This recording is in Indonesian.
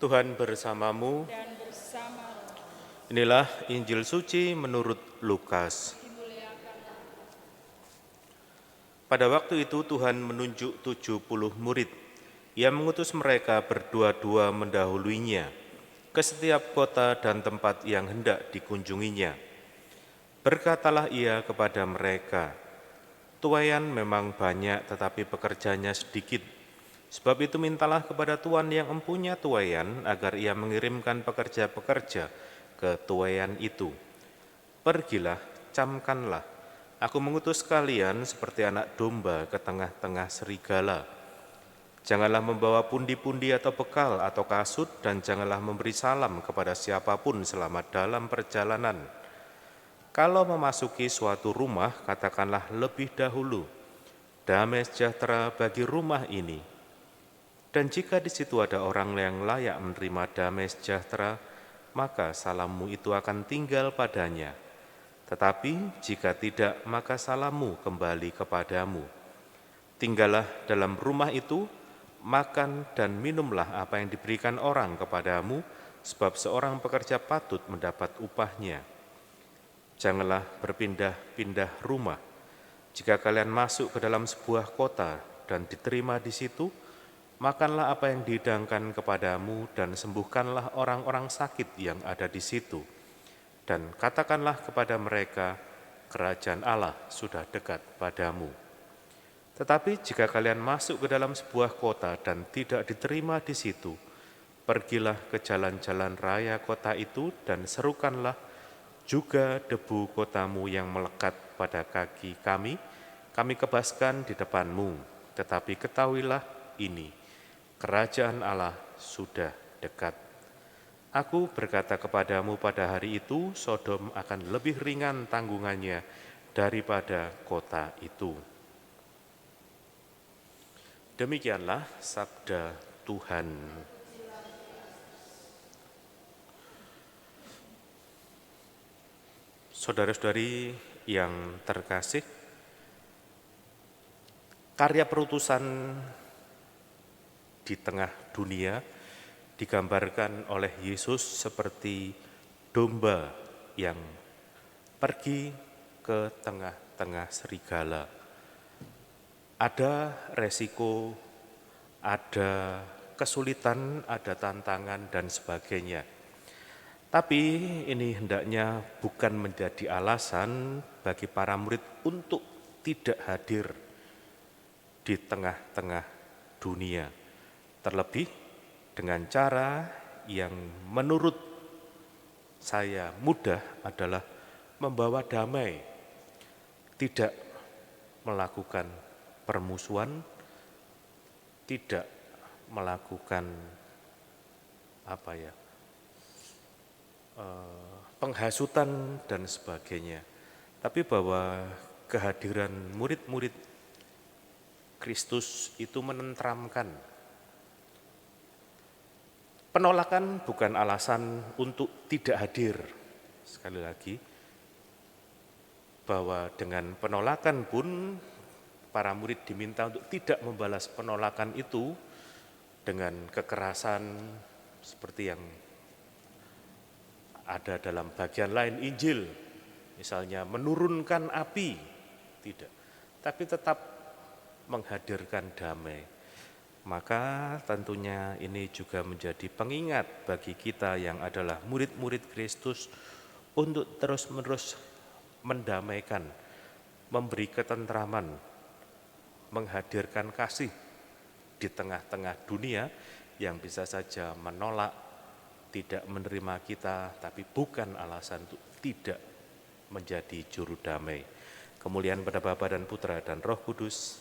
Tuhan bersamamu. dan bersama roh. Inilah Injil suci menurut Lukas. Pada waktu itu Tuhan menunjuk 70 murid. Ia mengutus mereka berdua-dua mendahuluinya ke setiap kota dan tempat yang hendak dikunjunginya. Berkatalah ia kepada mereka, "Tuaian memang banyak tetapi pekerjanya sedikit. Sebab itu mintalah kepada Tuhan yang empunya tuaian agar ia mengirimkan pekerja-pekerja ke tuaian itu. Pergilah, camkanlah. Aku mengutus kalian seperti anak domba ke tengah-tengah serigala. Janganlah membawa pundi-pundi atau bekal atau kasut, dan janganlah memberi salam kepada siapapun selama dalam perjalanan. Kalau memasuki suatu rumah, katakanlah lebih dahulu, 'Damai sejahtera bagi rumah ini.' Dan jika di situ ada orang yang layak menerima damai sejahtera, maka salammu itu akan tinggal padanya. Tetapi jika tidak, maka salammu kembali kepadamu. Tinggallah dalam rumah itu, makan dan minumlah apa yang diberikan orang kepadamu, sebab seorang pekerja patut mendapat upahnya. Janganlah berpindah-pindah rumah. Jika kalian masuk ke dalam sebuah kota dan diterima di situ, makanlah apa yang dihidangkan kepadamu dan sembuhkanlah orang-orang sakit yang ada di situ. Dan katakanlah kepada mereka, kerajaan Allah sudah dekat padamu. Tetapi jika kalian masuk ke dalam sebuah kota dan tidak diterima di situ, pergilah ke jalan-jalan raya kota itu dan serukanlah juga debu kotamu yang melekat pada kaki kami kebaskan di depanmu. Tetapi ketahuilah ini, kerajaan Allah sudah dekat. Aku berkata kepadamu, pada hari itu Sodom akan lebih ringan tanggungannya daripada kota itu." Demikianlah sabda Tuhan. Saudara-saudari yang terkasih, karya perutusan di tengah dunia digambarkan oleh Yesus seperti domba yang pergi ke tengah-tengah serigala. Ada resiko, ada kesulitan, ada tantangan dan sebagainya. Tapi ini hendaknya bukan menjadi alasan bagi para murid untuk tidak hadir di tengah-tengah dunia. Terlebih dengan cara yang menurut saya mudah adalah membawa damai, tidak melakukan permusuhan, tidak melakukan penghasutan dan sebagainya. Tapi bahwa kehadiran murid-murid Kristus itu menenteramkan. Penolakan bukan alasan untuk tidak hadir. Sekali lagi, bahwa dengan penolakan pun para murid diminta untuk tidak membalas penolakan itu dengan kekerasan seperti yang ada dalam bagian lain Injil. Misalnya menurunkan api, tidak. Tapi tetap menghadirkan damai. Maka tentunya ini juga menjadi pengingat bagi kita yang adalah murid-murid Kristus untuk terus-menerus mendamaikan, memberi ketentraman, menghadirkan kasih di tengah-tengah dunia yang bisa saja menolak, tidak menerima kita, tapi bukan alasan untuk tidak menjadi juru damai. Kemuliaan pada Bapa dan Putra dan Roh Kudus,